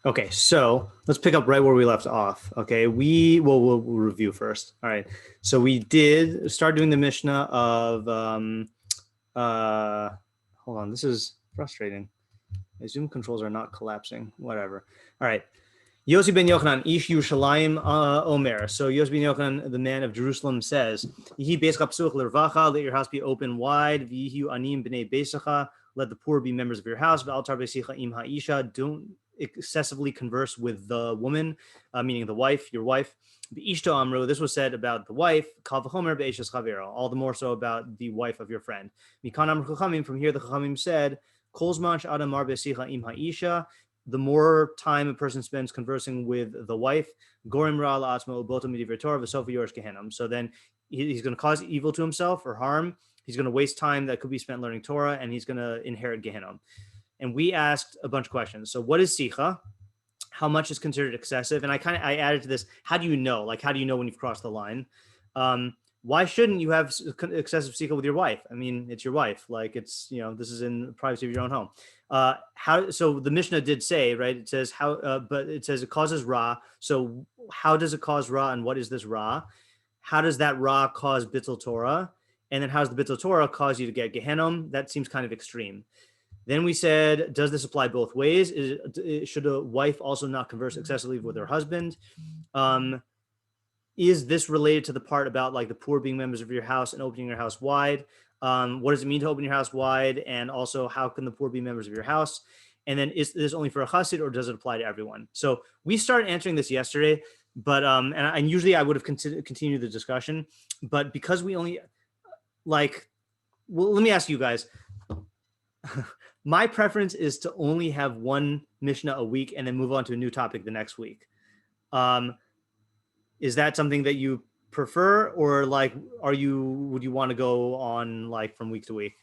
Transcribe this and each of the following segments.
Okay, so let's pick up right where we left off. Okay, we'll review first. All right, so we did start doing the mishnah of hold on, this is frustrating. My Zoom controls are not collapsing. Whatever. All right. Yossi ben Yochanan, Ish Yerushalayim Omer. So Yossi ben Yochanan, the man of Jerusalem, says, Yihi beis chapsuch l'rvacha, let your house be open wide. V'yihu anim b'nei beisacha, let the poor be members of your house. V'altar beisicha im ha'isha, don't excessively converse with the woman, meaning the wife, your wife. The Ishto Amru, this was said about the wife, Kal v'chomer be'eshes chavero, all the more so about the wife of your friend. Mikan Amru Chachamim, from here the Chachamim said, Kol zman she'adam mar be'esicha im ha'isha, the more time a person spends conversing with the wife, gorim ra la'atzmo uboto midivrei Torah v'sofa yorish gehenom. So then he's going to cause evil to himself or harm. He's going to waste time that could be spent learning Torah, and he's going to inherit Gehenom. And we asked a bunch of questions. So what is sicha? How much is considered excessive? And I added to this, how do you know? Like, how do you know when you've crossed the line? Why shouldn't you have excessive sicha with your wife? I mean, it's your wife. Like, it's, this is in privacy of your own home. So the Mishnah did say, right? It says but it says it causes ra. So how does it cause ra, and what is this ra? How does that ra cause bittul Torah? And then how does the bittul Torah cause you to get Gehenom? That seems kind of extreme. Then we said, does this apply both ways? Should a wife also not converse excessively with her husband? Is this related to the part about like the poor being members of your house and opening your house wide? What does it mean to open your house wide? And also, how can the poor be members of your house? And then is this only for a chassid, or does it apply to everyone? So we started answering this yesterday, but and usually I would have continued the discussion, but because we only well, let me ask you guys. My preference is to only have one mishnah a week and then move on to a new topic the next week. Is that something that you prefer, or would you want to go on from week to week?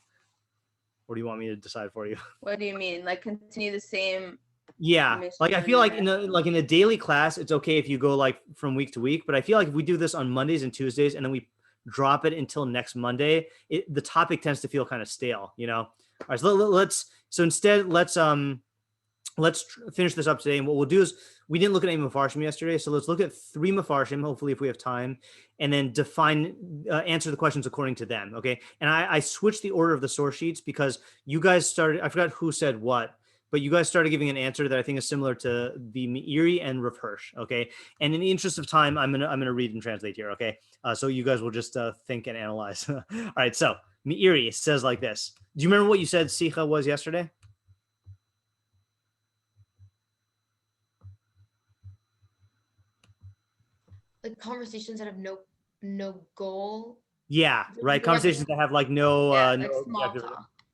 Or do you want me to decide for you? What do you mean? Like continue the same? Yeah. I feel like in a daily class, it's okay if you go from week to week, but I feel like if we do this on Mondays and Tuesdays and then we drop it until next Monday, the topic tends to feel kind of stale, All right, so instead let's finish this up today. And what we'll do is, we didn't look at any meforshim yesterday, so let's look at 3 meforshim, hopefully if we have time, and then answer the questions according to them. Okay, and I switched the order of the source sheets because you guys started. I forgot who said what, but you guys started giving an answer that I think is similar to the Meiri and Rav Hirsch. Okay, and in the interest of time, I'm gonna read and translate here. Okay, so you guys will just think and analyze. All right, so Meiri says like this. Do you remember what you said sicha was yesterday? Like conversations that have no goal. Yeah, right. Conversations that have no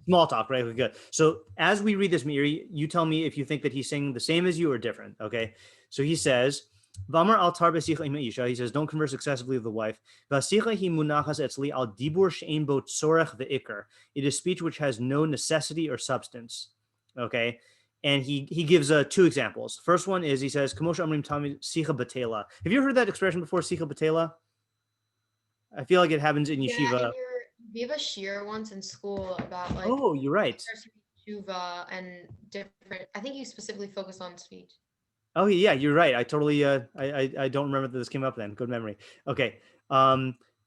small talk, right? Good. So as we read this, Meiri, you tell me if you think that he's saying the same as you or different. Okay. So he says, V'amar al tar b'sicha im ha'isha. He says, don't converse excessively with the wife. V'asicha hi munachas etzli al dibur she'ein bo tzorech ve'ikar. It is speech which has no necessity or substance. Okay. And he gives 2 examples. First one is, he says, Kamosha amrim tamid sicha batela. Have you heard that expression before, sicha batela? I feel like it happens in yeshiva. We have a shiur once in school about Oh, you're right. Tshuva and different. I think you specifically focus on speech. Oh yeah, you're right. I totally I don't remember that this came up then. Good memory. Okay.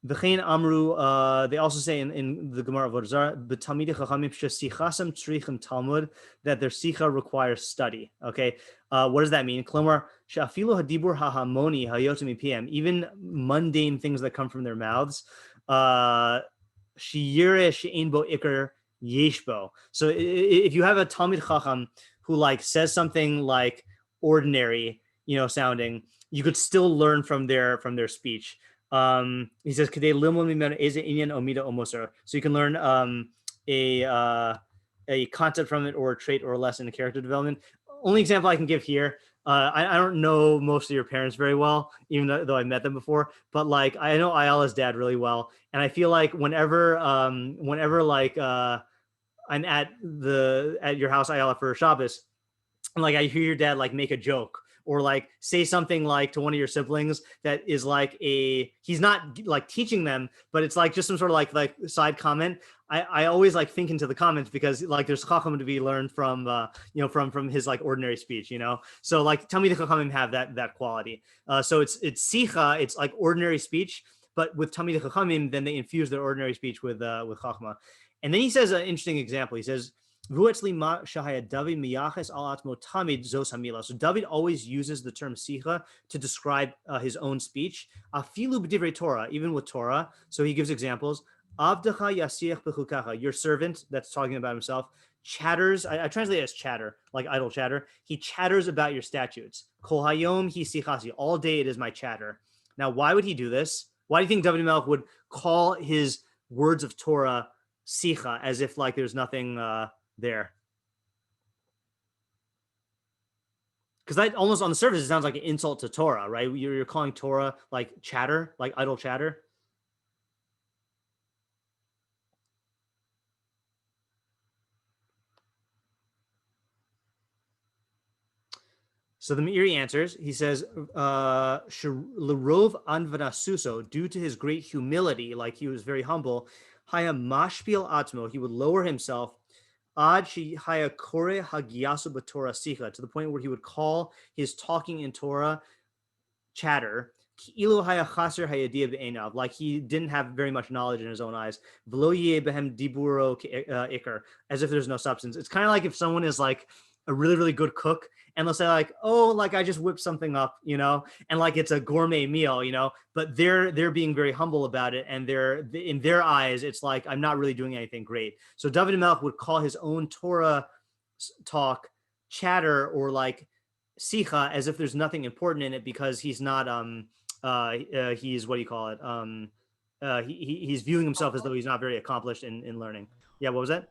V'chein amru. They also say in the Gemara of Avodah Zarah, b'talmidei chachamim shesichasam tzrichim talmud, that their sicha requires study. Okay. What does that mean? Klomar she'afilu hadibur hahamoni hayotze mipiem, even mundane things that come from their mouths. Shiyire she'ein bo ikar yeshbo. So if you have a talmid chacham who says something ordinary, sounding, you could still learn from their speech. He says, so you can learn a concept from it, or a trait, or a lesson in character development. Only example I can give here, I don't know most of your parents very well, even though I met them before, but I know Ayala's dad really well, and I feel like whenever I'm at your house, Ayala, for Shabbos, and I hear your dad make a joke, or like say something like to one of your siblings that is like he's not like teaching them, but it's like just some sort of like side comment. I always like think into the comments because like there's chacham to be learned from from his like ordinary speech, So like tell me the chachamim have that quality. So it's sicha, it's like ordinary speech, but with Talmidei Chachamim, then they infuse their ordinary speech with chachma. And then he says an interesting example. He says, so David always uses the term sicha to describe his own speech, afilu b'divrei Torah, even with Torah. So he gives examples. Avdecha yasiach b'chukacha, your servant, that's talking about himself, chatters. I translate it as chatter, like idle chatter. He chatters about your statutes. Kol hayom hi sichasi, all day it is my chatter. Now, why would he do this? Why do you think David Melech would call his words of Torah sicha, as if like there's nothing there? Because that almost on the surface it sounds like an insult to Torah, right? You're calling Torah like chatter, like idle chatter. So the Meiri answers. He says, "Lerov anvanasuso, due to his great humility, like he was very humble, haya mashpil atmo, he would lower himself, ad shi haya kore hagiyasu b'Torah sicha, to the point where he would call his talking in Torah chatter, ilu haya chaser hayadiya be'enav, like he didn't have very much knowledge in his own eyes, v'lo yeh behem diburo ikar, as if there's no substance." It's kind of like if someone is like a really, really good cook, and they'll say like, oh, like I just whipped something up, and like it's a gourmet meal, but they're being very humble about it, and they're in their eyes, it's like I'm not really doing anything great. So David Melech would call his own Torah talk chatter or like sicha, as if there's nothing important in it, because he's not he's what do you call it? He's viewing himself as though he's not very accomplished in learning. Yeah, what was that?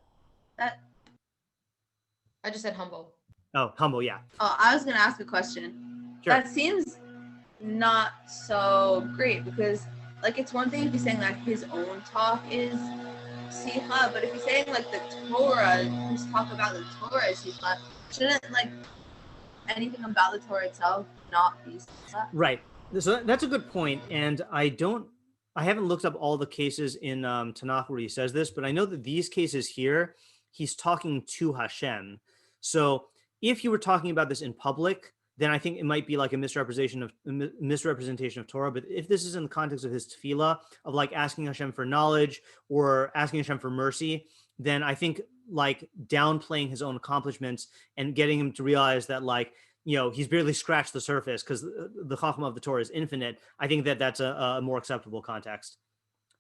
I just said humble. Oh, humble, yeah. Oh, I was gonna ask a question. Sure. That seems not so great, because like it's one thing if you're saying like his own talk is sicha, but if you're saying like the Torah, his talk about the Torah is sicha, shouldn't like anything about the Torah itself not be sicha? Right. So that's a good point, and I haven't looked up all the cases in Tanakh where he says this, but I know that these cases here, he's talking to Hashem. So if you were talking about this in public, then I think it might be like a misrepresentation of Torah. But if this is in the context of his tefillah, of like asking Hashem for knowledge or asking Hashem for mercy, then I think like downplaying his own accomplishments and getting him to realize that like, he's barely scratched the surface because the chachma of the Torah is infinite. I think that that's a more acceptable context.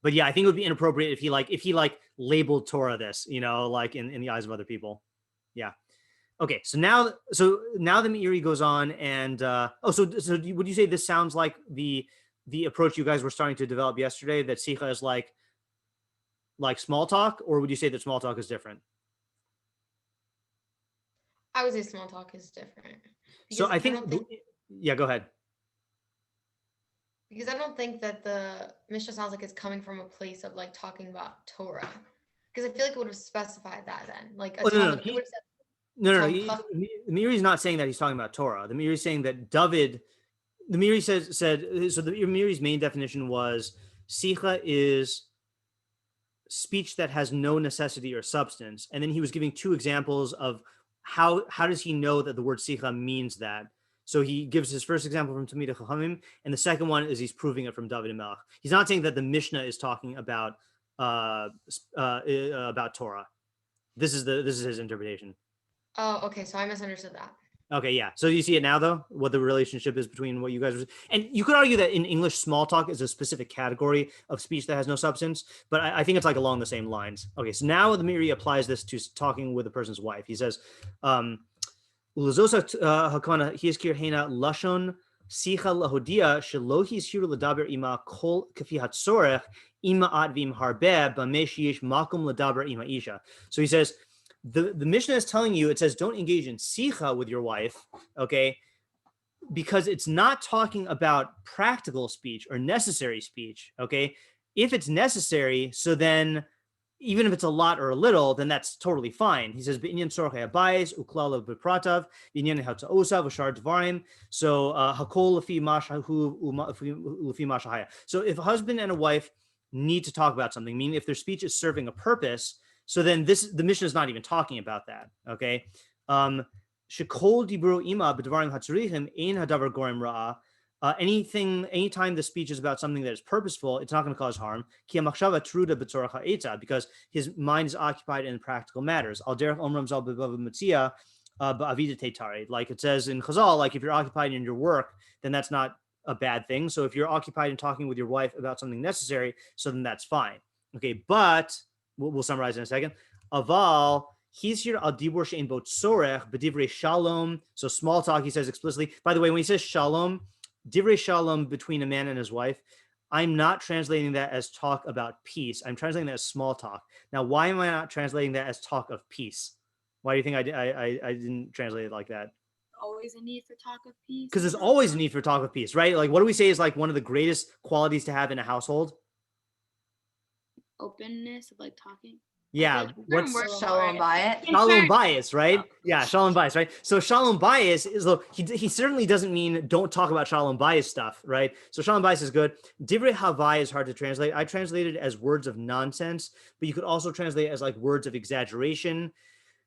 But yeah, I think it would be inappropriate if he labeled Torah this, like in the eyes of other people. Yeah. Okay, so now the Meiri goes on, and so would you say this sounds like the approach you guys were starting to develop yesterday, that sicha is like small talk, or would you say that small talk is different? I would say small talk is different. So I think yeah, go ahead. Because I don't think that the mishnah sounds like it's coming from a place of like talking about Torah. Because I feel like it would have specified that then, like it would have said. No. The Meiri is not saying that he's talking about Torah. The Meiri is saying that the Meiri said, so the Meiri's main definition was sicha is speech that has no necessity or substance. And then he was giving two examples of how does he know that the word sicha means that. So he gives his first example from Talmidei Chachamim, and the second one is he's proving it from David Melech. He's not saying that the Mishnah is talking about Torah. This is his interpretation. Oh, okay. So I misunderstood that. Okay, yeah. So you see it now, though, what the relationship is between what you guys were, and you could argue that in English, small talk is a specific category of speech that has no substance, but I think it's like along the same lines. Okay, so now the Meiri applies this to talking with a person's wife. He says, hakana hiskir hena lashon sicha lahodia shelo hishiru ladaber ima kol kafi hatzorech ima advim harbe b'mei sheyesh makom ladaber ima isha. So he says, the Mishnah is telling you, it says, don't engage in sicha with your wife, okay, because it's not talking about practical speech or necessary speech, okay? If it's necessary, so then even if it's a lot or a little, then that's totally fine. He says, "B'inyan sorchei habayis uklala b'pratav b'inyan hatza'osav v'shar dvarim." So hakol lefi mashahu lefi mashahaya. So if a husband and a wife need to talk about something, meaning if their speech is serving a purpose, so then the Mishnah is not even talking about that. Okay. Shekol dibru ima b'dvarim hatzarichem ein hadavar gorem ra'a. Anytime the speech is about something that is purposeful, it's not going to cause harm. Because his mind is occupied in practical matters. Like it says in Chazal, like if you're occupied in your work, then that's not a bad thing. So if you're occupied in talking with your wife about something necessary, so then that's fine. Okay, but we'll summarize in a second. Aval. He's here al dibur she'en bo tzorech b'divrei shalom. So small talk, he says explicitly. By the way, when he says shalom, divrei shalom between a man and his wife, I'm not translating that as talk about peace. I'm translating that as small talk. Now, why am I not translating that as talk of peace? Why do you think I didn't translate it like that? Always a need for talk of peace. Because there's always a need for talk of peace, right? Like, what do we say is like one of the greatest qualities to have in a household? Openness of like talking. Yeah, what's Shalom bayis? Shalom bayis, right? Yeah, shalom bayis, right? So shalom bayis is, look, he certainly doesn't mean don't talk about shalom bayis stuff, right? So shalom bayis is good. Divrei havai is hard to translate. I translated as words of nonsense, but you could also translate as like words of exaggeration.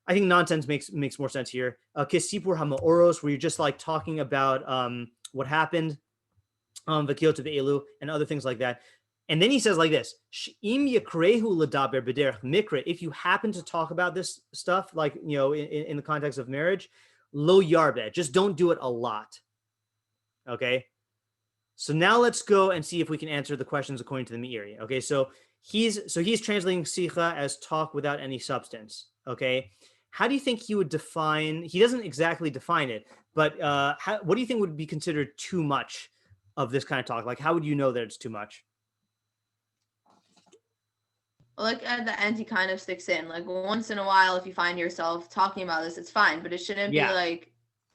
I think nonsense makes more sense here. Kesipur hamaoros, where you're just like talking about what happened, v'kiyot ve'elu, and other things like that. And then he says like this: "Im yakrehu ladaber b'derech mikra." If you happen to talk about this stuff, like in the context of marriage, lo yarbe, just don't do it a lot. Okay. So now let's go and see if we can answer the questions according to the Meiri. Okay. So he's translating sicha as talk without any substance. Okay. How do you think he would define? He doesn't exactly define it, but what do you think would be considered too much of this kind of talk? Like, how would you know that it's too much? Like at the end, he kind of sticks in. Like once in a while, if you find yourself talking about this, it's fine, but it shouldn't be like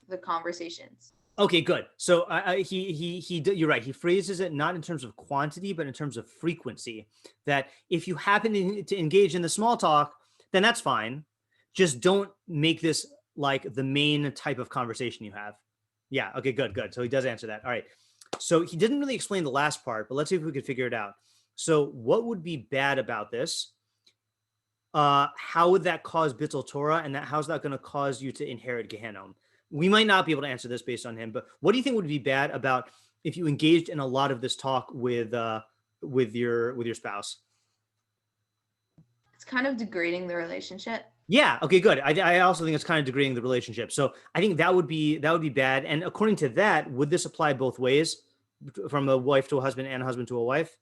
the conversations. Okay, good. So you're right. He phrases it not in terms of quantity, but in terms of frequency. That if you happen to engage in the small talk, then that's fine. Just don't make this like the main type of conversation you have. Yeah. Okay. Good. So he does answer that. All right. So he didn't really explain the last part, but let's see if we could figure it out. So what would be bad about this? How would that cause bittul Torah? And how's that going to cause you to inherit Gehenna? We might not be able to answer this based on him, but what do you think would be bad about if you engaged in a lot of this talk with your spouse? It's kind of degrading the relationship. Yeah. Okay, good. I also think it's kind of degrading the relationship. So I think that would be bad. And according to that, would this apply both ways, from a wife to a husband and a husband to a wife?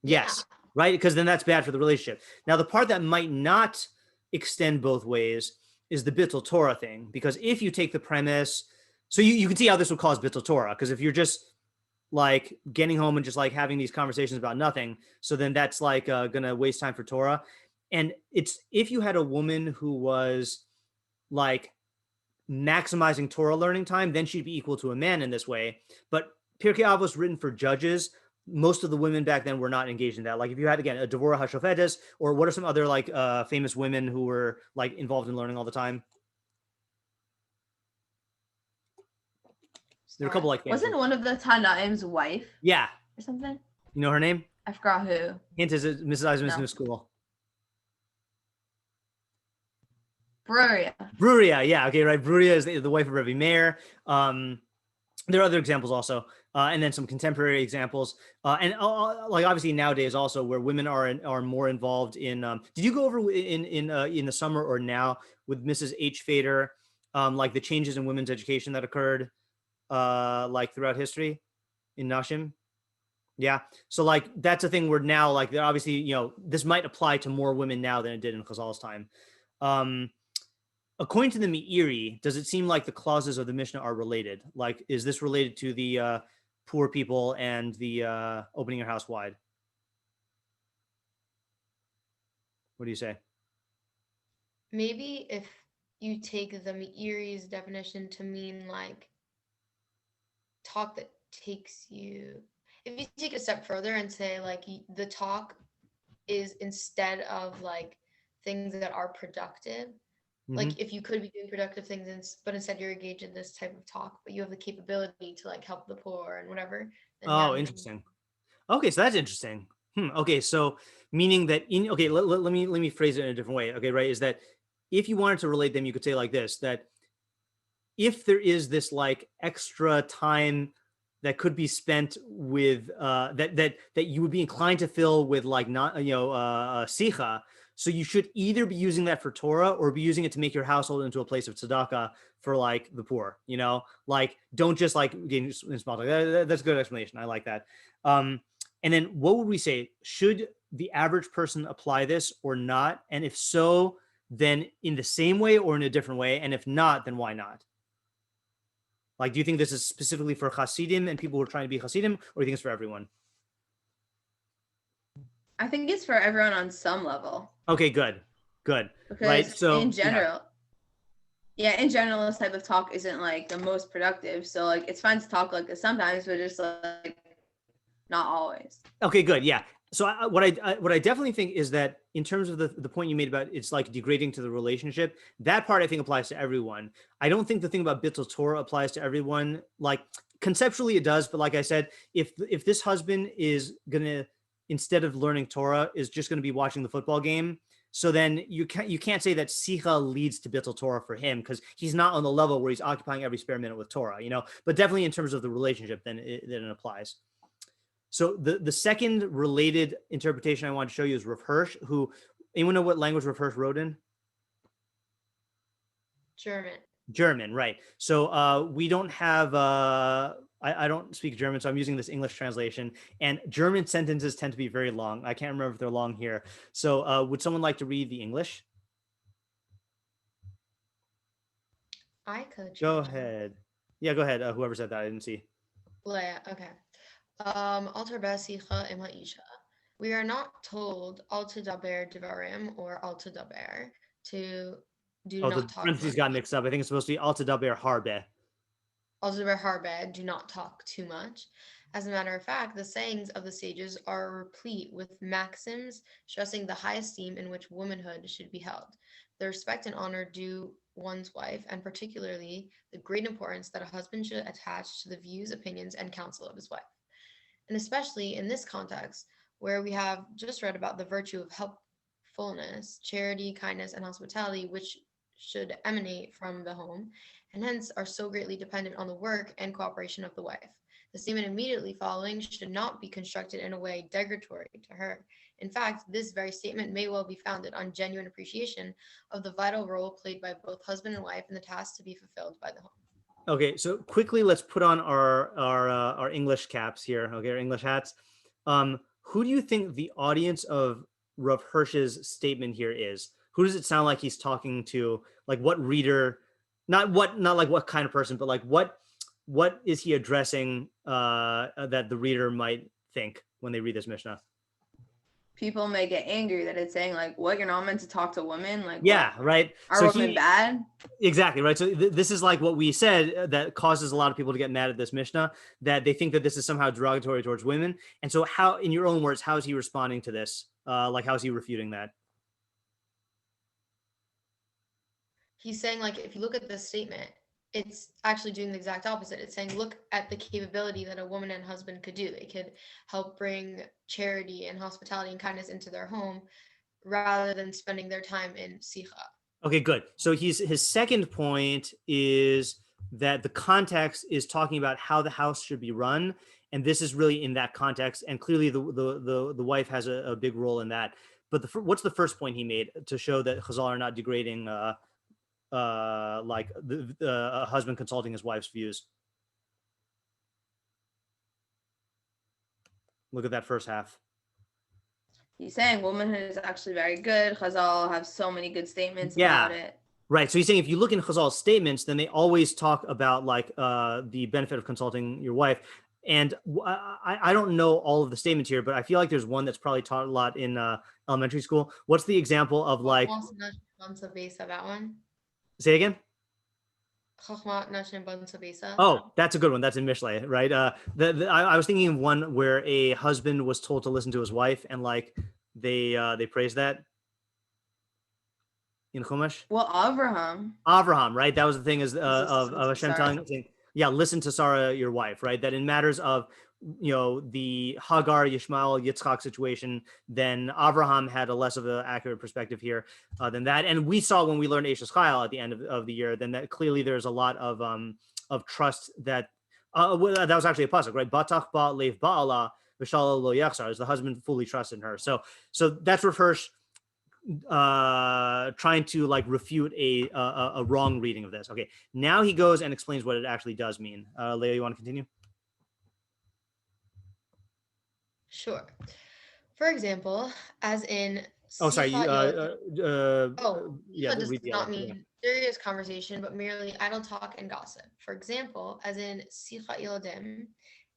Yes, right? Because then that's bad for the relationship. Now, the part that might not extend both ways is the bittul Torah thing. Because if you take the premise, so you can see how this would cause bittul Torah. Because if you're just like getting home and just like having these conversations about nothing, so then that's like going to waste time for Torah. And it's if you had a woman who was like maximizing Torah learning time, then she'd be equal to a man in this way. But Pirkei Avos written for judges, most of the women back then were not engaged in that. Like if you had, again, a Devorah HaShofetes, or what are some other like famous women who were like involved in learning all the time? There are a couple like famous. Wasn't one of the Tanaim's wife? Yeah. Or something? You know her name? I forgot who. Hint is Mrs. Eisman's new school. Bruria, yeah, okay, right. Bruria is the wife of Rebbe Meir. There are other examples also, and then some contemporary examples, and like obviously nowadays also where women are more involved in. Did you go over in the summer or now with Mrs. H. Fader, like the changes in women's education that occurred, like throughout history in Nashim? Yeah, so like that's a thing where now like they're obviously this might apply to more women now than it did in Chazal's time. According to the Meiri, does it seem like the clauses of the Mishnah are related? Like, is this related to the poor people and the opening your house wide? What do you say? Maybe if you take the Meiri's definition to mean like talk that takes you, if you take it a step further and say like the talk is instead of like things that are productive. Like if you could be doing productive things, but instead you're engaged in this type of talk, but you have the capability to like help the poor and whatever. Then Oh, then interesting. Okay, so that's interesting. Okay, so meaning that let me phrase it in a different way. Okay, right, is that if you wanted to relate them, you could say like this, that if there is this like extra time that could be spent with that you would be inclined to fill with like not sicha, so you should either be using that for Torah or be using it to make your household into a place of tzedakah for like the poor. Like don't just like gain small. That's a good explanation. I like that. And then what would we say? Should the average person apply this or not? And if so, then in the same way or in a different way? And if not, then why not? Like, do you think this is specifically for Hasidim and people who are trying to be Hasidim, or do you think it's for everyone? I think it's for everyone on some level. Okay, good. Because right. So in general, in general, this type of talk isn't like the most productive. So like, it's fine to talk like this sometimes, but just like not always. Okay, good. Yeah. So what I definitely think is that in terms of the point you made about it's like degrading to the relationship, that part I think applies to everyone. I don't think the thing about Bittul Torah applies to everyone. Like conceptually it does, but like I said, if this husband is gonna, instead of learning Torah, is just gonna be watching the football game, so then you can't say that Sicha leads to Bittul Torah for him because he's not on the level where he's occupying every spare minute with Torah, But definitely in terms of the relationship, then it applies. So the second related interpretation I want to show you is Rav Hirsch, who, anyone know what language Rav Hirsch wrote in? German, right. So we don't have, I don't speak German, so I'm using this English translation. And German sentences tend to be very long. I can't remember if they're long here. So would someone like to read the English? I could. Go ahead. Yeah, go ahead. Whoever said that, I didn't see. Leah, okay. We are not told al tedaber divarim or al tedaber to do not the talk. Parentheses got mixed up. I think it's supposed to be al tedaber harbe. Al tedaber harbe, do not talk too much. As a matter of fact, the sayings of the sages are replete with maxims stressing the high esteem in which womanhood should be held, the respect and honor due one's wife, and particularly the great importance that a husband should attach to the views, opinions, and counsel of his wife. And especially in this context, where we have just read about the virtue of helpfulness, charity, kindness, and hospitality, which should emanate from the home, and hence are so greatly dependent on the work and cooperation of the wife. The statement immediately following should not be constructed in a way derogatory to her. In fact, this very statement may well be founded on genuine appreciation of the vital role played by both husband and wife in the task to be fulfilled by the home. Okay, so quickly, let's put on our English caps here. Okay, our English hats. Who do you think the audience of Rav Hirsch's statement here is? Who does it sound like he's talking to? Like what reader? Not like what kind of person, but like what is he addressing that the reader might think when they read this mishnah? People may get angry that it's saying like, what, you're not meant to talk to women? Like, yeah, what? Right. Are women bad? Exactly, right. So this is like what we said that causes a lot of people to get mad at this mishnah, that they think that this is somehow derogatory towards women. And so how, in your own words, how is he responding to this? Like, how is he refuting that? He's saying, like, if you look at this statement, it's actually doing the exact opposite. It's saying, look at the capability that a woman and husband could do. They could help bring charity and hospitality and kindness into their home rather than spending their time in sicha. Okay, good. So his second point is that the context is talking about how the house should be run. And this is really in that context. And clearly the wife has a big role in that. But what's the first point he made to show that Chazal are not degrading like the husband consulting his wife's views? Look at that first half. He's saying womanhood is actually very good. Chazal have so many good statements about it. Right. So he's saying if you look in Chazal's statements, then they always talk about like the benefit of consulting your wife. And I don't know all of the statements here, but I feel like there's one that's probably taught a lot in elementary school. What's the example of like? That one. Say again. Oh, that's a good one. That's in Mishlei, right? I was thinking of one where a husband was told to listen to his wife, and like they praise that in Chumash? Well, Avraham. Avraham, right? That was the thing is of listen to Hashem Sarah. saying, yeah, listen to Sarah, your wife, right? That in matters of, the Hagar, Yishmael, Yitzchak situation, then Avraham had a less of an accurate perspective here than that. And we saw when we learned Eshes Chayil at the end of the year, then that clearly there's a lot of trust that that was actually a pasuk, right? Batach ba lev ba'ala v'shala lo yachzar, is the husband fully trusted in her. So that's Rav Hirsch trying to like refute a wrong reading of this. Okay, now he goes and explains what it actually does mean. Leah, you want to continue? Sure. For example, as in Oh, sorry. Sicha Yeah, does read the not other, mean yeah. serious conversation, but merely idle talk and gossip. For example, as in Sicha Iladim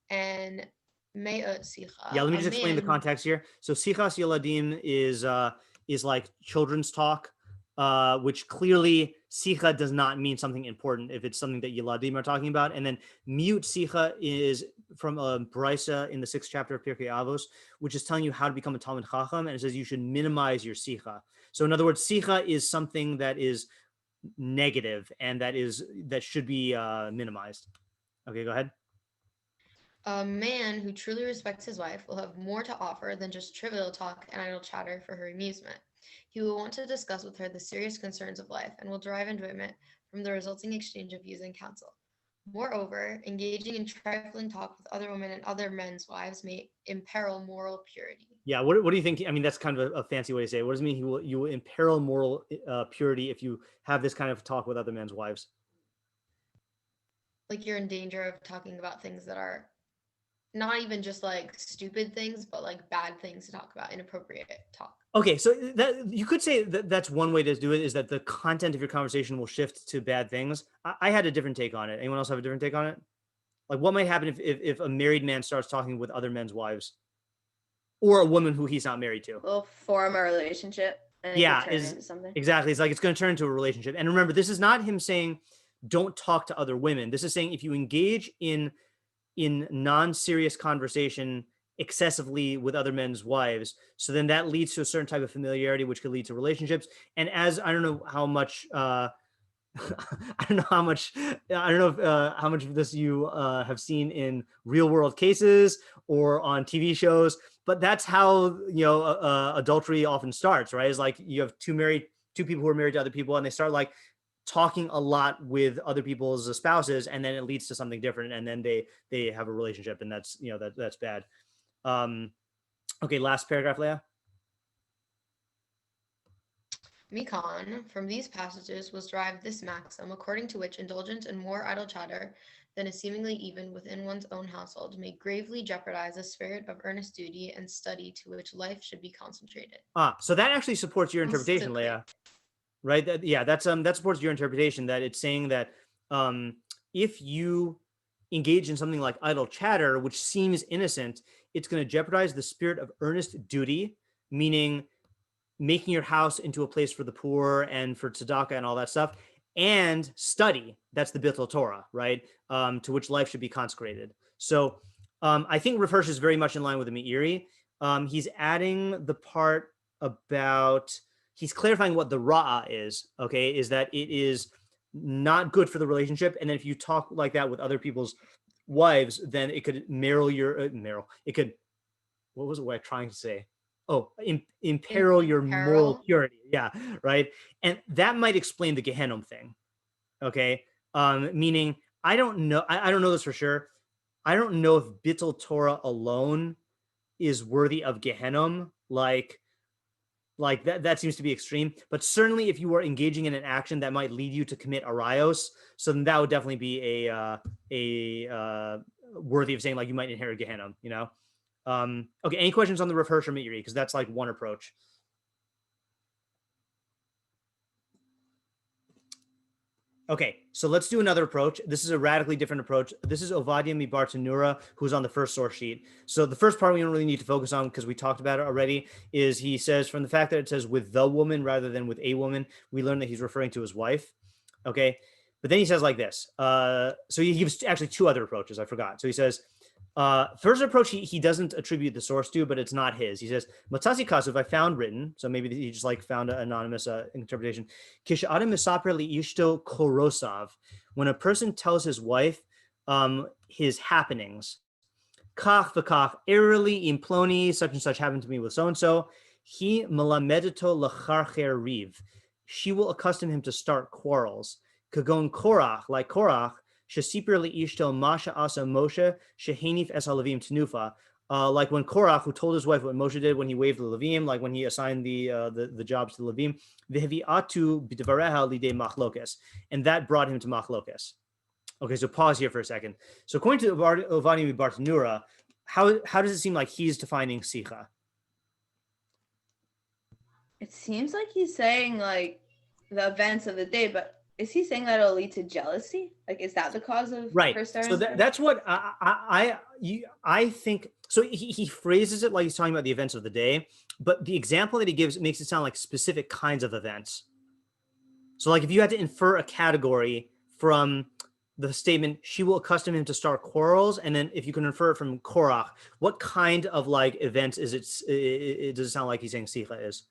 and Me'ot Sicha. Yeah, let me a just explain the man- context here. So Sichas Yeladim is like children's talk, which clearly Sicha does not mean something important if it's something that Yeladim are talking about. And then mute Sicha is from a Brisa in the 6th chapter of Pirkei Avos, which is telling you how to become a Talmid Chacham, and it says you should minimize your Sicha. So in other words, Sicha is something that is negative and that should be minimized. Okay, go ahead. A man who truly respects his wife will have more to offer than just trivial talk and idle chatter for her amusement. He will want to discuss with her the serious concerns of life and will derive enjoyment from the resulting exchange of views and counsel. Moreover, engaging in trifling talk with other women and other men's wives may imperil moral purity. Yeah, what do you think? I mean, that's kind of a fancy way to say it. What does it mean? You will imperil moral purity if you have this kind of talk with other men's wives. Like you're in danger of talking about things that are not even just like stupid things, but like bad things to talk about, inappropriate talk. Okay, so that you could say that that's one way to do it, is that the content of your conversation will shift to bad things. I had a different take on it. Anyone else have a different take on it? Like, what might happen if a married man starts talking with other men's wives, or a woman who he's not married to? Will form a relationship and it Yeah, could turn into something. exactly. It's like it's going to turn into a relationship. And remember, this is not him saying don't talk to other women. This is saying if you engage in non-serious conversation excessively with other men's wives, so then that leads to a certain type of familiarity, which could lead to relationships. And as I don't know how much I don't know how much of this you have seen in real world cases or on TV shows, but that's how adultery often starts, right? It's like you have two people who are married to other people, and they start like talking a lot with other people's spouses, and then it leads to something different, and then they have a relationship, and that's that's bad. Okay, last paragraph, Leah. Mikan, from these passages was derived this maxim, according to which indulgence in more idle chatter than is seemingly even within one's own household may gravely jeopardize the spirit of earnest duty and study to which life should be concentrated. So that actually supports your interpretation, Simply. Leah. Right? That supports your interpretation, that it's saying that if you engage in something like idle chatter, which seems innocent, it's going to jeopardize the spirit of earnest duty, meaning making your house into a place for the poor and for tzedakah and all that stuff, and study. That's the Bittul Torah, right? To which life should be consecrated. So I think Rav Hirsch is very much in line with the Meiri. He's adding the part about, he's clarifying what the ra'ah is, okay, is that it is not good for the relationship. And then if you talk like that with other people's wives, then it could it could, what was the way I'm trying to say? Oh, imperil your moral purity. Yeah, right. And that might explain the Gehenom thing. Okay. Meaning, I don't know. I don't know this for sure. I don't know if Bittul Torah alone is worthy of Gehenom. Like that seems to be extreme. But certainly, if you are engaging in an action that might lead you to commit arayos, so then that would definitely be a worthy of saying like you might inherit Gehenom. Okay, any questions on the Rav Hirsch or Meiri? Because that's like one approach. Okay, so let's do another approach. This is a radically different approach. This is Ovadiah Bartenura, who's on the first source sheet. So the first part we don't really need to focus on because we talked about it already, is he says from the fact that it says with the woman rather than with a woman, we learn that he's referring to his wife. Okay, but then he says like this. So he gives actually two other approaches. I forgot. So he says, First approach, he doesn't attribute the source to, but it's not his. He says, Matzasi Kasuf, I found written, so maybe he just like found an anonymous interpretation. Kish Adam Misaper li Ishto Korosav, when a person tells his wife his happenings, Kach v'kach, eerily imploni, such and such happened to me with so-and-so, he malamedito lacharcher riv. She will accustom him to start quarrels. Kagon Korach, like Korach, Shesipir li'ishto masha asa Moshe, shehenif es halavim tenufa. Like when Korach, who told his wife what Moshe did when he waved the Levim, like when he assigned the jobs to the Levim, v'hevi'atu b'dvareha lidei machlokes, and that brought him to machlokes. Okay, so pause here for a second. So according to Avos Bartenura, how does it seem like he's defining sicha? It seems like he's saying like the events of the day, but is he saying that it'll lead to jealousy? Like, is that the cause of her starting? So that's what I think. So he phrases it like he's talking about the events of the day, but the example that he gives makes it sound like specific kinds of events. So like if you had to infer a category from the statement, she will accustom him to start quarrels, and then if you can infer it from Korach, what kind of like events is it does it sound like he's saying sicha is?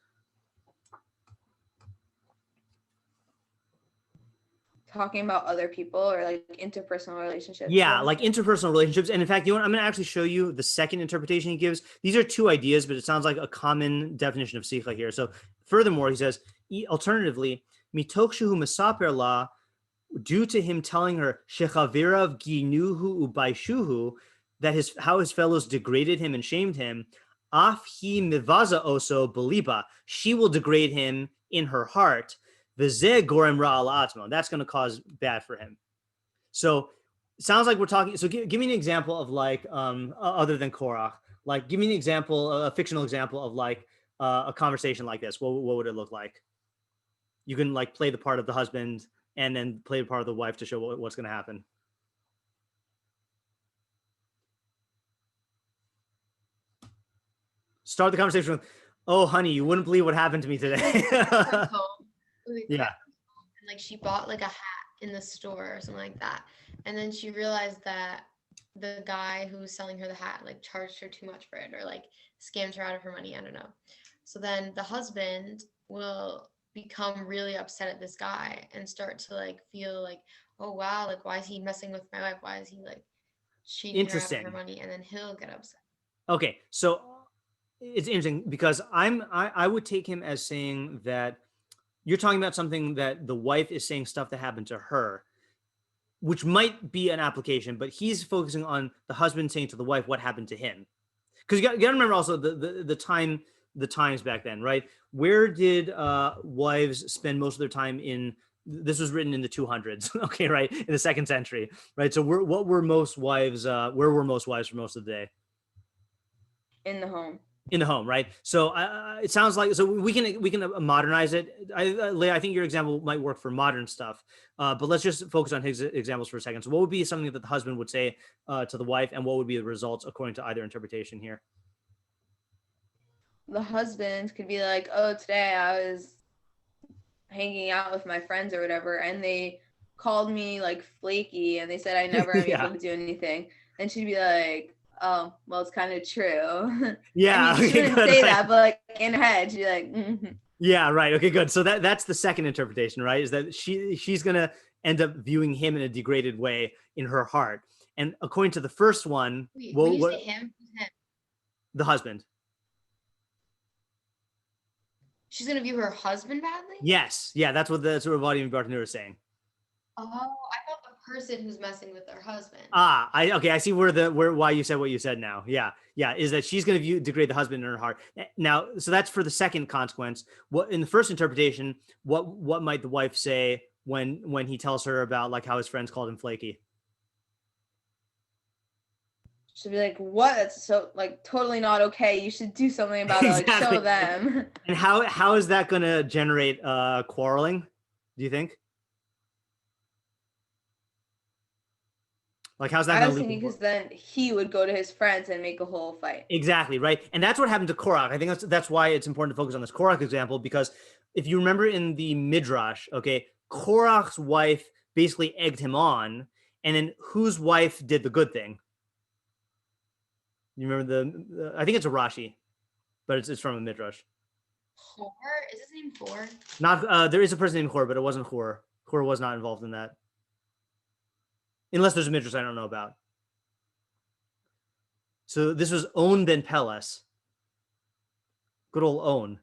Talking about other people or like interpersonal relationships. Yeah, like interpersonal relationships. And in fact, you know what? I'm going to actually show you the second interpretation he gives. These are two ideas, but it sounds like a common definition of sicha here. So furthermore, he says, alternatively, mitoch shehu mesaper la, due to him telling her shechavirav ginuhu ubaishuhu, that how his fellows degraded him and shamed him, af hi mivaza oso beliba, she will degrade him in her heart. That's going to cause bad for him. So it sounds like we're talking. So give me an example of like, other than Korach, like give me an example, a fictional example of like a conversation like this. What would it look like? You can like play the part of the husband and then play the part of the wife to show what's going to happen. Start the conversation with, "Oh, honey, you wouldn't believe what happened to me today." Yeah. And like she bought like a hat in the store or something like that. And then she realized that the guy who was selling her the hat like charged her too much for it or like scammed her out of her money. I don't know. So then the husband will become really upset at this guy and start to like feel like, oh wow, like why is he messing with my wife? Why is he like cheating her out of her money? And then he'll get upset. Okay, so it's interesting because I would take him as saying that you're talking about something that the wife is saying stuff that happened to her, which might be an application, but he's focusing on the husband saying to the wife what happened to him. Because you got to remember also the times back then, right? Where did wives spend most of their time in? This was written in the 200s, okay, right, in the 2nd century, right? So where were most wives for most of the day? In the home. In the home, right? So it sounds like, so we can modernize it. I think your example might work for modern stuff, but let's just focus on his examples for a second. So what would be something that the husband would say to the wife, and what would be the results according to either interpretation here? The husband could be like, oh, today I was hanging out with my friends or whatever, and they called me like flaky, and they said I never am able to do anything. And she'd be like, oh, well, it's kind of true. Yeah. I mean, she wouldn't say that, but like in her head, she'd be like, mm-hmm. Yeah, right. Okay, good. So that's the second interpretation, right? Is that she's going to end up viewing him in a degraded way in her heart. And according to the first one, when you say him, who's him? The husband. She's going to view her husband badly? Yes. Yeah, that's what Avos and Bartenura is saying. Oh, I thought the person who's messing with their husband. I see why you said what you said now. Yeah, is that she's going to degrade the husband in her heart. Now, so that's for the second consequence. What in the first interpretation, what might the wife say when he tells her about like how his friends called him flaky? She'll be like, what? That's so like totally not okay. You should do something about it. Like show them. And how is that going to generate quarreling? Do you think? Like, how's that? I was thinking because then he would go to his friends and make a whole fight. Exactly, right? And that's what happened to Korach. I think that's why it's important to focus on this Korach example, because if you remember in the Midrash, okay, Korach's wife basically egged him on, and then whose wife did the good thing? You remember I think it's a Rashi, but it's from a midrash. Hor? Is his name Hor? Not there is a person named Hor, but it wasn't Hor. Hor was not involved in that, unless there's a midrash I don't know about. So this was On ben Peles, good old On,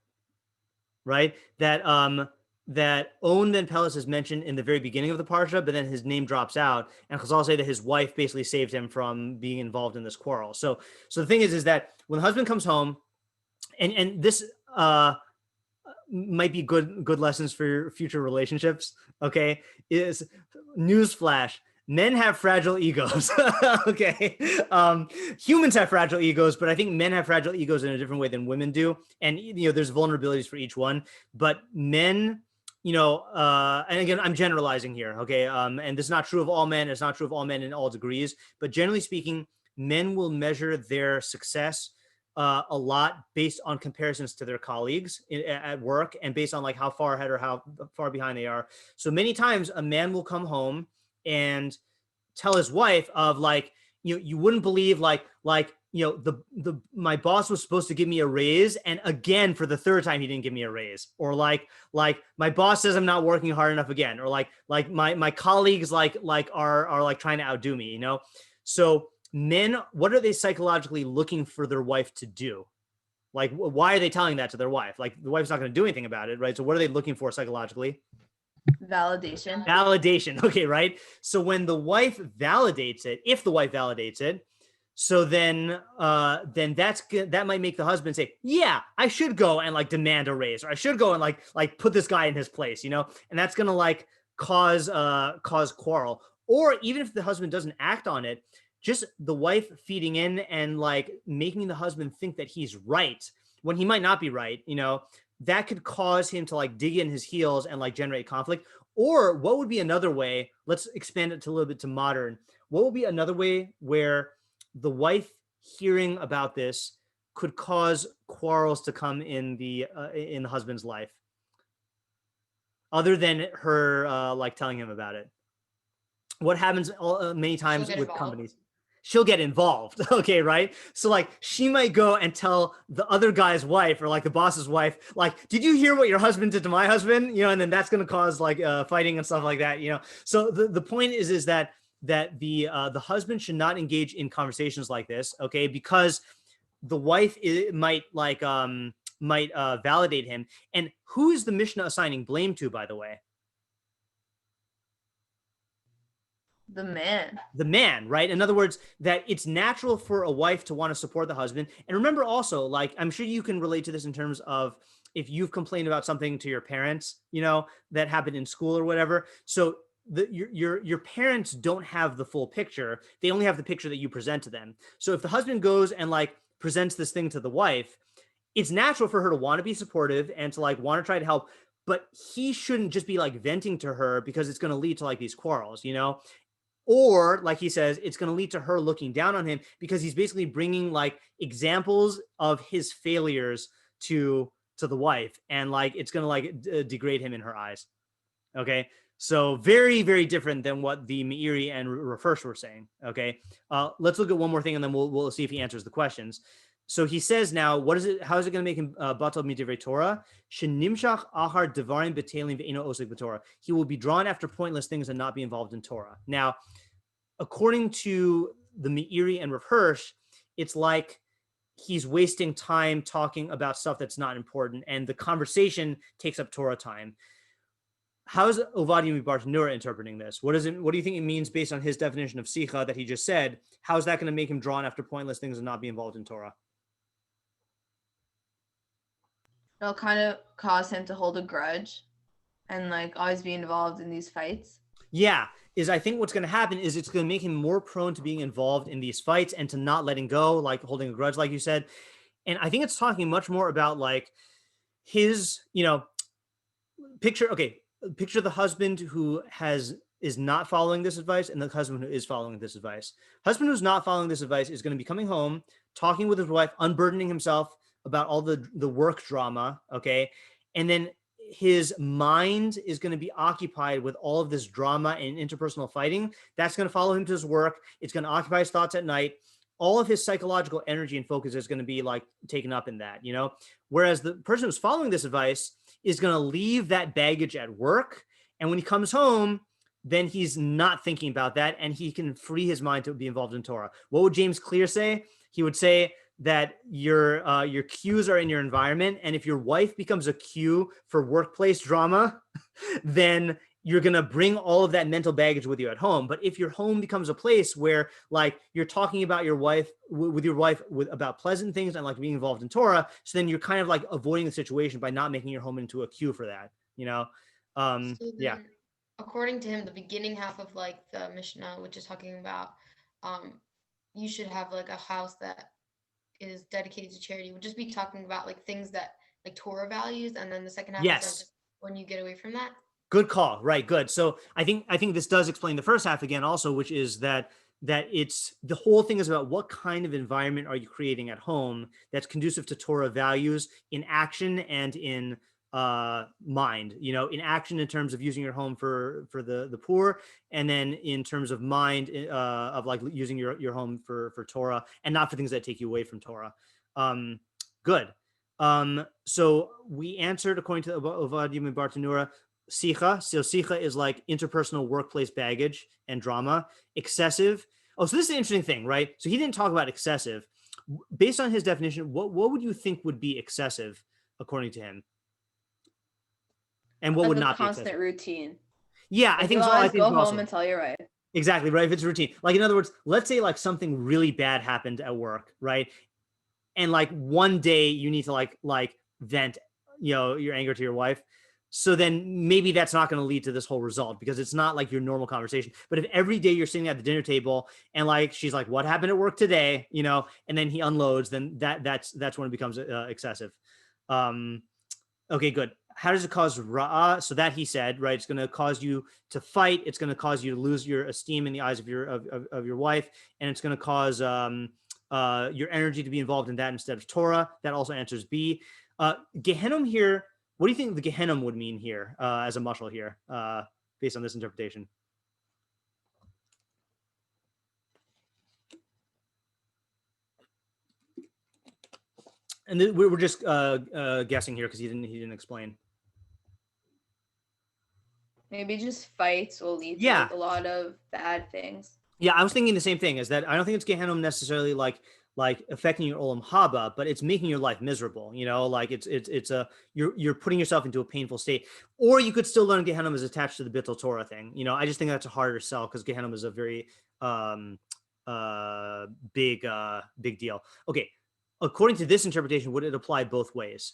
right? That On ben Peles is mentioned in the very beginning of the parsha, but then his name drops out, and Chazal say that his wife basically saved him from being involved in this quarrel. So the thing is that when the husband comes home, and this might be good lessons for your future relationships. Okay, is newsflash: men have fragile egos. Okay, humans have fragile egos, but I think men have fragile egos in a different way than women do. And there's vulnerabilities for each one, but men. And again, I'm generalizing here, okay? And this is not true of all men. It's not true of all men in all degrees, but generally speaking, men will measure their success a lot based on comparisons to their colleagues at work and based on like how far ahead or how far behind they are. So many times a man will come home and tell his wife of like, you wouldn't believe my boss was supposed to give me a raise, and again for the third time he didn't give me a raise, or like my boss says I'm not working hard enough again, or like my colleagues are trying to outdo me, So men, what are they psychologically looking for their wife to do? Like, why are they telling that to their wife? Like, the wife's not going to do anything about it, right? So what are they looking for psychologically? Validation. Okay, right? So when the wife validates it, if the wife validates it, so then that might make the husband say, yeah, I should go and like demand a raise, or I should go and like put this guy in his place, and that's going to like cause quarrel. Or even if the husband doesn't act on it, just the wife feeding in and like making the husband think that he's right when he might not be right, that could cause him to like dig in his heels and like generate conflict. Or what would be another way? Let's expand it to a little bit to modern. What would be another way where the wife hearing about this could cause quarrels to come in the husband's life, other than her like telling him about it? What happens many times with companies? She'll get involved. Okay, right? So like she might go and tell the other guy's wife or like the boss's wife, like, did you hear what your husband did to my husband? And then that's going to cause like fighting and stuff like that. So the point is that the husband should not engage in conversations like this. Okay, because the wife might validate him. And who is the Mishnah assigning blame to, by the way? The man, right? In other words, that it's natural for a wife to want to support the husband. And remember also, like, I'm sure you can relate to this in terms of if you've complained about something to your parents, that happened in school or whatever. So your parents don't have the full picture. They only have the picture that you present to them. So if the husband goes and like presents this thing to the wife, it's natural for her to want to be supportive and to like want to try to help, but he shouldn't just be like venting to her because it's going to lead to like these quarrels, Or like he says, it's going to lead to her looking down on him because he's basically bringing like examples of his failures to the wife. And like, it's going to like degrade him in her eyes. Okay. So very, very different than what the Meiri and Rav Hirsch were saying. Okay. Let's look at one more thing and then we'll see if he answers the questions. So he says now, how is it going to make him batal midivrei Torah? Shenimshach achar devarim betelim ve'eno osek b'Torah. He will be drawn after pointless things and not be involved in Torah. Now, according to the Meiri and Rav Hirsch, it's like he's wasting time talking about stuff that's not important, and the conversation takes up Torah time. How is Avos Bartenura interpreting this? What do you think it means based on his definition of sicha that he just said? How is that going to make him drawn after pointless things and not be involved in Torah? It'll kind of cause him to hold a grudge and like always be involved in these fights. Yeah, I think what's going to happen is it's going to make him more prone to being involved in these fights and to not letting go, like holding a grudge, like you said. And I think it's talking much more about like his, picture the husband who is not following this advice and the husband who is following this advice. Husband who's not following this advice is going to be coming home, talking with his wife, unburdening himself about all the work drama, okay? And then his mind is going to be occupied with all of this drama and interpersonal fighting. That's going to follow him to his work. It's going to occupy his thoughts at night. all of his psychological energy and focus is going to be like taken up in that, whereas the person who's following this advice is going to leave that baggage at work. And when he comes home, then he's not thinking about that, and he can free his mind to be involved in Torah. What would James Clear say? He would say that your cues are in your environment, and if your wife becomes a cue for workplace drama, then you're going to bring all of that mental baggage with you at home. But if your home becomes a place where like you're talking about your wife about pleasant things and like being involved in Torah, so then you're kind of like avoiding the situation by not making your home into a cue for that, So according to him, the beginning half of like the mishnah, which is talking about you should have like a house that is dedicated to charity, would just be talking about like things that like Torah values, and then the second half is just when you get away from that. Good call. Right. Good. So I think this does explain the first half again also, which is that it's the whole thing is about what kind of environment are you creating at home that's conducive to Torah values in action and in mind, in action in terms of using your home for the poor, and then in terms of mind of like using your home for Torah and not for things that take you away from Torah. Good. So we answered according to Avos and Bartenura, Sicha. So Sicha is like interpersonal workplace baggage and drama. Excessive. Oh, so this is an interesting thing, right? So he didn't talk about excessive. Based on his definition, what would you think would be excessive according to him? And what would not be constant routine? Yeah, I think so. I think go home and tell your wife. Exactly, right? If it's routine. Like, in other words, let's say like something really bad happened at work, right? And like one day you need to like vent, your anger to your wife. So then maybe that's not going to lead to this whole result because it's not like your normal conversation. But if every day you're sitting at the dinner table and like she's like, "What happened at work today?" And then he unloads, then that's when it becomes excessive. Okay, good. How does it cause ra'ah? So that he said, right? It's going to cause you to fight. It's going to cause you to lose your esteem in the eyes of your wife, and it's going to cause your energy to be involved in that instead of Torah. That also answers B. Gehenom here. What do you think the Gehenom would mean here as a mashal here, based on this interpretation? And we're just guessing here because he didn't explain. Maybe just fights will lead to like, a lot of bad things. Yeah, I was thinking the same thing. Is that I don't think it's Gehenom necessarily like affecting your olam haba, but it's making your life miserable. Like it's you're putting yourself into a painful state. Or you could still learn Gehenom is attached to the Bittul Torah thing. I just think that's a harder sell because Gehenom is a very big deal. Okay, according to this interpretation, would it apply both ways?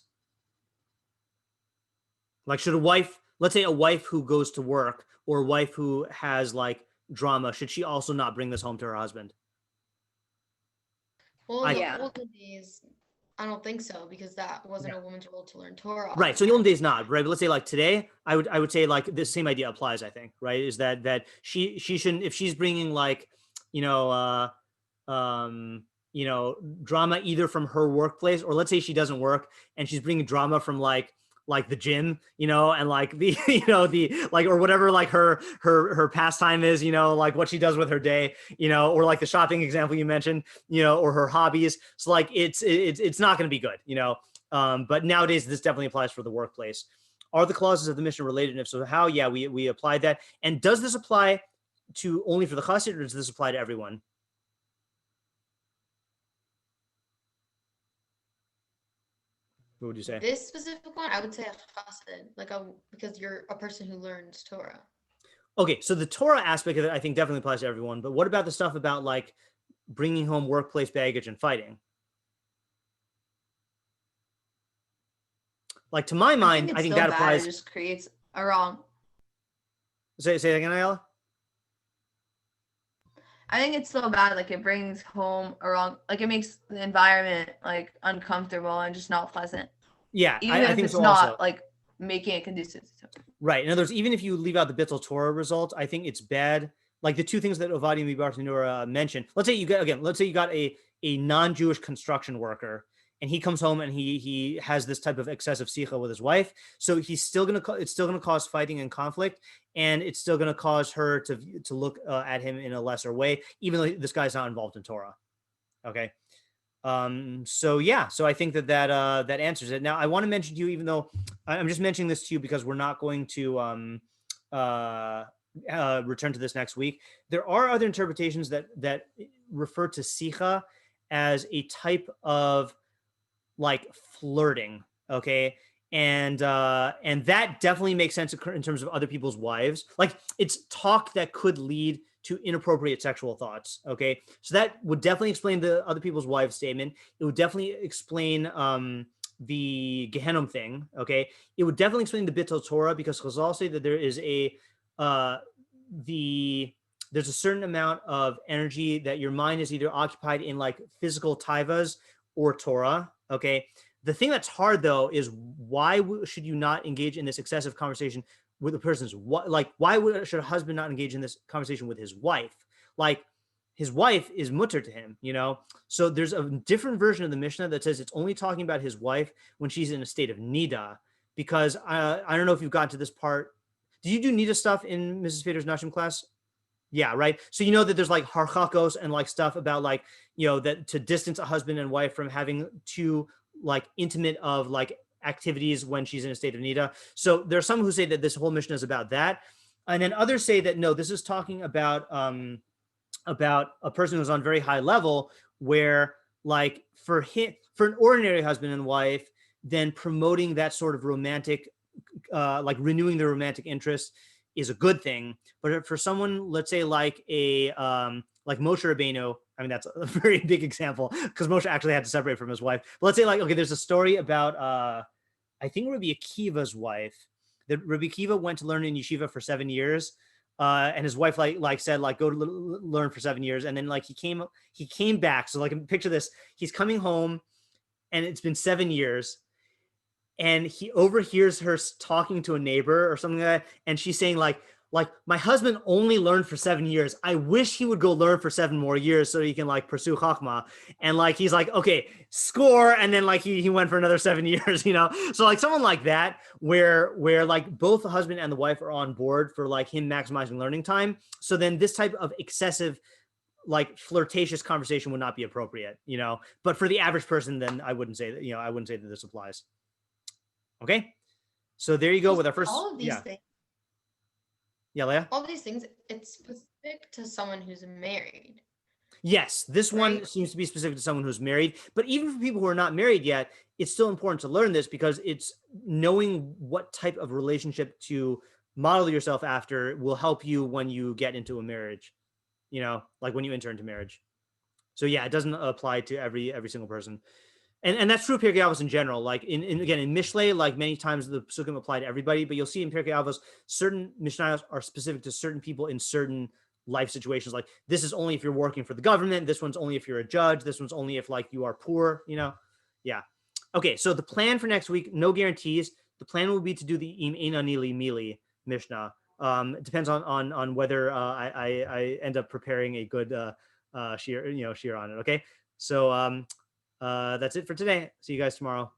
Like, should a wife, let's say a wife who goes to work or a wife who has like drama, should she also not bring this home to her husband? Well, in the olden days, I don't think so because that wasn't a woman's role to learn Torah. Right. So in the olden days, not right. But let's say like today, I would say like the same idea applies. I think right is that she shouldn't, if she's bringing like drama either from her workplace or let's say she doesn't work and she's bringing drama from like the gym, and like the, the like, or whatever, like her pastime is, like what she does with her day, or like the shopping example you mentioned, or her hobbies. So like, it's not going to be good, but nowadays this definitely applies for the workplace. Are the clauses of the mishnah related? And if so, how? Yeah, we applied that. And does this apply to only for the chassid or does this apply to everyone? What would you say? This specific one, I would say a chassid, because you're a person who learns Torah. Okay, so the Torah aspect of it, I think, definitely applies to everyone. But what about the stuff about like bringing home workplace baggage and fighting? Like to my mind, I think that applies. It just creates a wrong. Say that again, Ayala. I think it's so bad, like it brings home a wrong, like it makes the environment like uncomfortable and just not pleasant. Yeah, even if think it's so not also. like making it conducive. Right. In other words, even if you leave out the Bittul Torah result, I think it's bad. Like the two things that Avos and Bartenura mentioned. Let's say you got a non-Jewish construction worker, and he comes home and he has this type of excessive sicha with his wife. So it's still gonna cause fighting and conflict, and it's still gonna cause her to look at him in a lesser way, even though this guy's not involved in Torah. Okay. So yeah, so I think that answers it. Now I want to mention to you, even though I'm just mentioning this to you because we're not going to return to this next week. There are other interpretations that refer to sicha as a type of like flirting. Okay. And that definitely makes sense in terms of other people's wives. Like it's talk that could lead to inappropriate sexual thoughts. Okay. So that would definitely explain the other people's wives statement. It would definitely explain the Gehenim thing. Okay. It would definitely explain the Bittul Torah, because Chazal say that there is there's a certain amount of energy that your mind is either occupied in like physical taivas or Torah. Okay. The thing that's hard though is why should you not engage in this excessive conversation with a person's wife? Like, why should a husband not engage in this conversation with his wife? Like, his wife is mutter to him, you know? So there's a different version of the Mishnah that says it's only talking about his wife when she's in a state of nida, because I don't know if you've gotten to this part. Did you do nida stuff in Mrs. Fader's Nashim class? Yeah, right. So you know that there's like harchakos and like stuff about like, you know, that to distance a husband and wife from having too like intimate of like activities when she's in a state of nida. So there are some who say that this whole Mishnah is about that. And then others say that no, this is talking about a person who's on very high level, where like for an ordinary husband and wife, then promoting that sort of romantic, like renewing their romantic interest is a good thing. But for someone, let's say like like Moshe Rabbeinu, I mean, that's a very big example because Moshe actually had to separate from his wife. But let's say like, okay, there's a story about, I think Rabbi Akiva's wife, that Rabbi Akiva went to learn in yeshiva for 7 years. And his wife like said, like, go to learn for 7 years. And then like he came back. So like picture this, he's coming home and it's been 7 years. And he overhears her talking to a neighbor or something like that. And she's saying like my husband only learned for 7 years. I wish he would go learn for 7 more years so he can like pursue Chachma. And like, he's like, okay, score. And then like he went for another 7 years, you know? So like someone like that, where like both the husband and the wife are on board for like him maximizing learning time. So then this type of excessive, like flirtatious conversation would not be appropriate, you know? But for the average person, then I wouldn't say that this applies. Okay, so there you go with our first. All of these things. Yeah, Leah. All these things, it's specific to someone who's married. Yes, this one seems to be specific to someone who's married. But even for people who are not married yet, it's still important to learn this, because it's knowing what type of relationship to model yourself after will help you when you get into a marriage. You know, like when you enter into marriage. So yeah, it doesn't apply to every single person. And that's true of Pirkei Avos in general. Like in Mishlei, like many times the psukim apply to everybody, but you'll see in Pirkei Avos certain mishnayos are specific to certain people in certain life situations. Like this is only if you're working for the government. This one's only if you're a judge. This one's only if like you are poor. You know, yeah. Okay, so the plan for next week, no guarantees. The plan will be to do the Im Ein Ani Li Mili Mishnah. It depends on whether I end up preparing a good shiur on it. Okay, so. That's it for today. See you guys tomorrow.